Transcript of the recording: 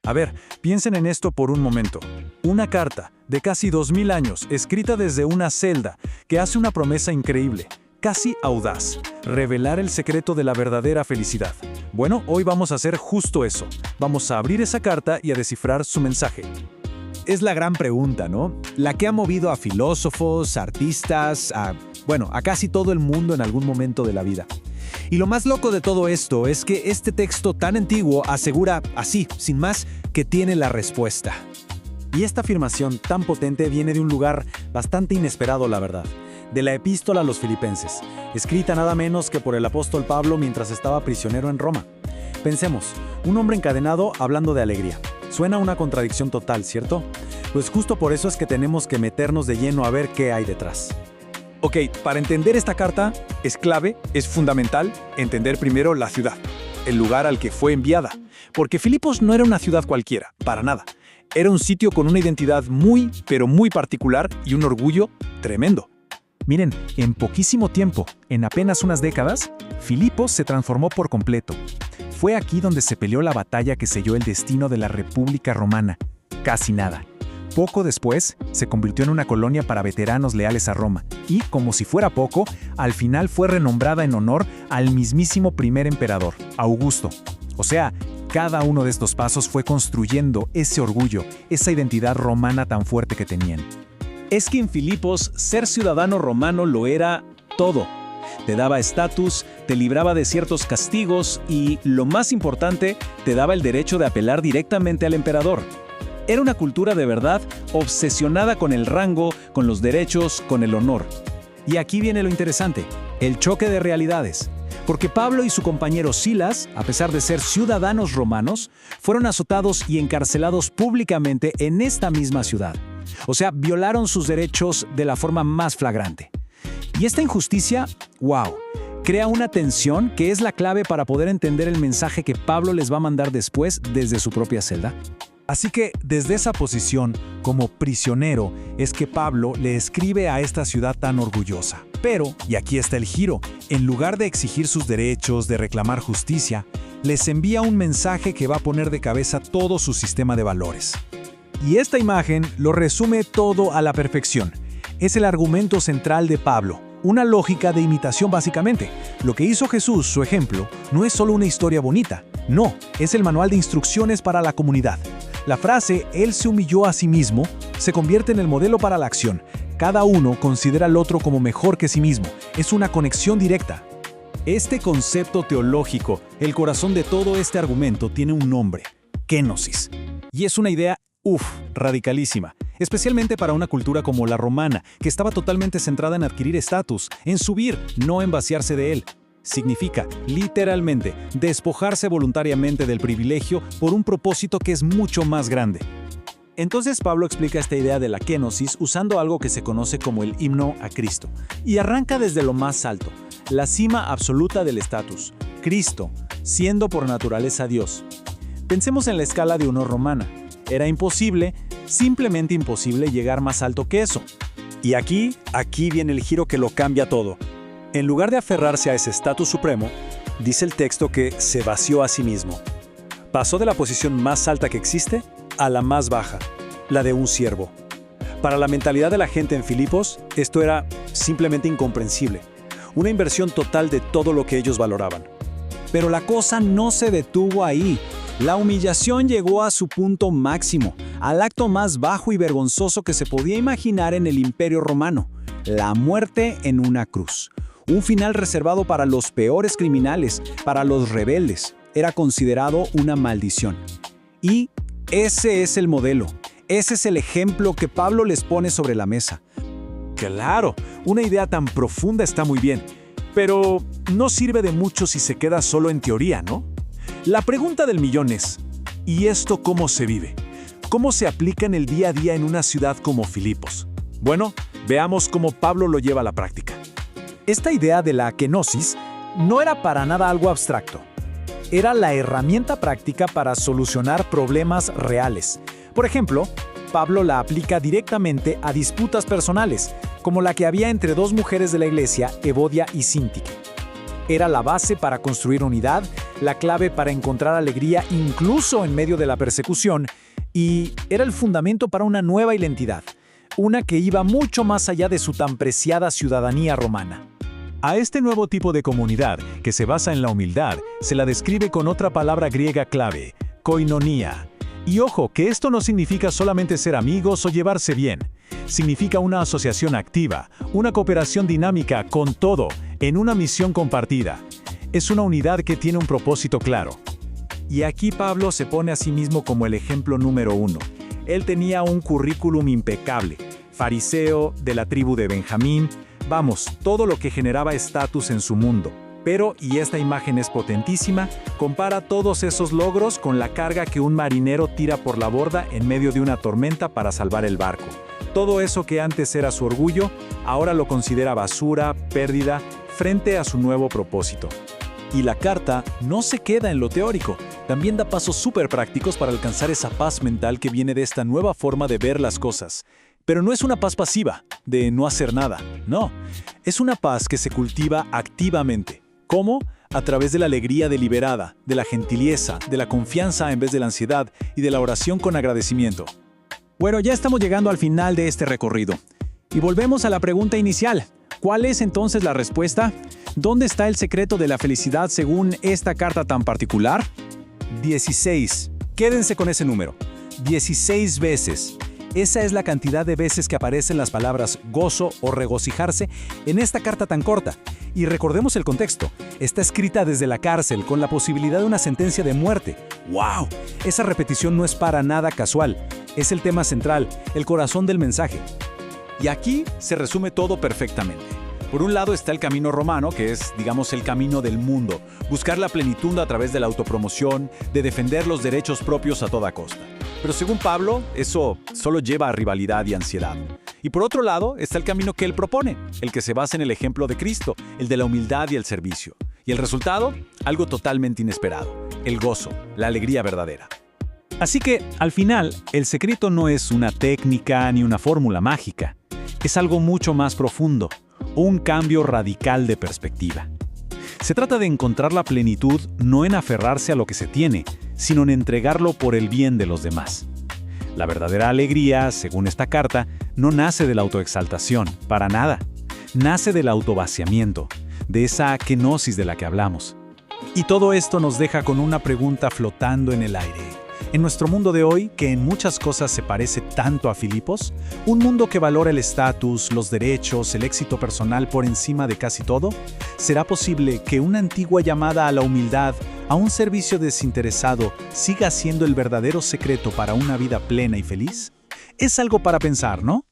A ver, piensen en esto por un momento. Una carta de casi 2000 años, escrita desde una celda, que hace una promesa increíble, casi audaz: revelar el secreto de la verdadera felicidad. Bueno, hoy vamos a hacer justo eso. Vamos a abrir esa carta y a descifrar su mensaje. Es la gran pregunta, ¿no? La que ha movido a filósofos, artistas, a casi todo el mundo en algún momento de la vida. Y lo más loco de todo esto es que este texto tan antiguo asegura, así, sin más, que tiene la respuesta. Y esta afirmación tan potente viene de un lugar bastante inesperado, la verdad. De la Epístola a los Filipenses, escrita nada menos que por el apóstol Pablo mientras estaba prisionero en Roma. Pensemos, un hombre encadenado hablando de alegría. Suena una contradicción total, ¿cierto? Pues justo por eso es que tenemos que meternos de lleno a ver qué hay detrás. Ok, para entender esta carta es clave, es fundamental entender primero la ciudad, el lugar al que fue enviada. Porque Filipos no era una ciudad cualquiera, para nada. Era un sitio con una identidad muy, pero muy particular y un orgullo tremendo. Miren, en poquísimo tiempo, en apenas unas décadas, Filipos se transformó por completo. Fue aquí donde se peleó la batalla que selló el destino de la República Romana. Casi nada. Poco después, se convirtió en una colonia para veteranos leales a Roma y, como si fuera poco, al final fue renombrada en honor al mismísimo primer emperador, Augusto. O sea, cada uno de estos pasos fue construyendo ese orgullo, esa identidad romana tan fuerte que tenían. Es que en Filipos ser ciudadano romano lo era todo. Te daba estatus, te libraba de ciertos castigos y, lo más importante, te daba el derecho de apelar directamente al emperador. Era una cultura de verdad obsesionada con el rango, con los derechos, con el honor. Y aquí viene lo interesante, el choque de realidades. Porque Pablo y su compañero Silas, a pesar de ser ciudadanos romanos, fueron azotados y encarcelados públicamente en esta misma ciudad. O sea, violaron sus derechos de la forma más flagrante. Y esta injusticia, crea una tensión que es la clave para poder entender el mensaje que Pablo les va a mandar después desde su propia celda. Así que, desde esa posición, como prisionero, es que Pablo le escribe a esta ciudad tan orgullosa. Pero, y aquí está el giro, en lugar de exigir sus derechos, de reclamar justicia, les envía un mensaje que va a poner de cabeza todo su sistema de valores. Y esta imagen lo resume todo a la perfección. Es el argumento central de Pablo, una lógica de imitación básicamente. Lo que hizo Jesús, su ejemplo, no es solo una historia bonita, no, es el manual de instrucciones para la comunidad. La frase «Él se humilló a sí mismo» se convierte en el modelo para la acción. Cada uno considera al otro como mejor que sí mismo. Es una conexión directa. Este concepto teológico, el corazón de todo este argumento, tiene un nombre: kenosis. Y es una idea, radicalísima. Especialmente para una cultura como la romana, que estaba totalmente centrada en adquirir estatus, en subir, no en vaciarse de él. Significa, literalmente, despojarse voluntariamente del privilegio por un propósito que es mucho más grande. Entonces Pablo explica esta idea de la kenosis usando algo que se conoce como el himno a Cristo. Y arranca desde lo más alto, la cima absoluta del estatus, Cristo, siendo por naturaleza Dios. Pensemos en la escala de honor romana. Era imposible, simplemente imposible llegar más alto que eso. Y aquí viene el giro que lo cambia todo. En lugar de aferrarse a ese estatus supremo, dice el texto que se vació a sí mismo. Pasó de la posición más alta que existe a la más baja, la de un siervo. Para la mentalidad de la gente en Filipos, esto era simplemente incomprensible. Una inversión total de todo lo que ellos valoraban. Pero la cosa no se detuvo ahí. La humillación llegó a su punto máximo, al acto más bajo y vergonzoso que se podía imaginar en el Imperio Romano: la muerte en una cruz. Un final reservado para los peores criminales, para los rebeldes. Era considerado una maldición. Y ese es el modelo, ese es el ejemplo que Pablo les pone sobre la mesa. Claro, una idea tan profunda está muy bien, pero no sirve de mucho si se queda solo en teoría, ¿no? La pregunta del millón es, ¿y esto cómo se vive? ¿Cómo se aplica en el día a día en una ciudad como Filipos? Bueno, veamos cómo Pablo lo lleva a la práctica. Esta idea de la kenosis no era para nada algo abstracto. Era la herramienta práctica para solucionar problemas reales. Por ejemplo, Pablo la aplica directamente a disputas personales, como la que había entre dos mujeres de la iglesia, Evodia y Síntique. Era la base para construir unidad, la clave para encontrar alegría incluso en medio de la persecución, y era el fundamento para una nueva identidad, una que iba mucho más allá de su tan preciada ciudadanía romana. A este nuevo tipo de comunidad, que se basa en la humildad, se la describe con otra palabra griega clave, koinonía. Y ojo, que esto no significa solamente ser amigos o llevarse bien. Significa una asociación activa, una cooperación dinámica con todo, en una misión compartida. Es una unidad que tiene un propósito claro. Y aquí Pablo se pone a sí mismo como el ejemplo número 1. Él tenía un currículum impecable, fariseo, de la tribu de Benjamín, vamos, todo lo que generaba estatus en su mundo. Pero, y esta imagen es potentísima, compara todos esos logros con la carga que un marinero tira por la borda en medio de una tormenta para salvar el barco. Todo eso que antes era su orgullo, ahora lo considera basura, pérdida, frente a su nuevo propósito. Y la carta no se queda en lo teórico, también da pasos súper prácticos para alcanzar esa paz mental que viene de esta nueva forma de ver las cosas. Pero no es una paz pasiva, de no hacer nada, no. Es una paz que se cultiva activamente. ¿Cómo? A través de la alegría deliberada, de la gentileza, de la confianza en vez de la ansiedad y de la oración con agradecimiento. Bueno, ya estamos llegando al final de este recorrido. Y volvemos a la pregunta inicial. ¿Cuál es entonces la respuesta? ¿Dónde está el secreto de la felicidad según esta carta tan particular? 16. Quédense con ese número. 16 veces. Esa es la cantidad de veces que aparecen las palabras gozo o regocijarse en esta carta tan corta. Y recordemos el contexto. Está escrita desde la cárcel con la posibilidad de una sentencia de muerte. ¡Wow! Esa repetición no es para nada casual. Es el tema central, el corazón del mensaje. Y aquí se resume todo perfectamente. Por un lado está el camino romano, que es, digamos, el camino del mundo. Buscar la plenitud a través de la autopromoción, de defender los derechos propios a toda costa. Pero según Pablo, eso solo lleva a rivalidad y ansiedad. Y por otro lado está el camino que él propone, el que se basa en el ejemplo de Cristo, el de la humildad y el servicio. Y el resultado, algo totalmente inesperado, el gozo, la alegría verdadera. Así que, al final, el secreto no es una técnica ni una fórmula mágica. Es algo mucho más profundo, un cambio radical de perspectiva. Se trata de encontrar la plenitud no en aferrarse a lo que se tiene, sino en entregarlo por el bien de los demás. La verdadera alegría, según esta carta, no nace de la autoexaltación, para nada. Nace del autovaciamiento, de esa kenosis de la que hablamos. Y todo esto nos deja con una pregunta flotando en el aire. En nuestro mundo de hoy, que en muchas cosas se parece tanto a Filipos, un mundo que valora el estatus, los derechos, el éxito personal por encima de casi todo, ¿será posible que una antigua llamada a la humildad, a un servicio desinteresado, siga siendo el verdadero secreto para una vida plena y feliz? Es algo para pensar, ¿no?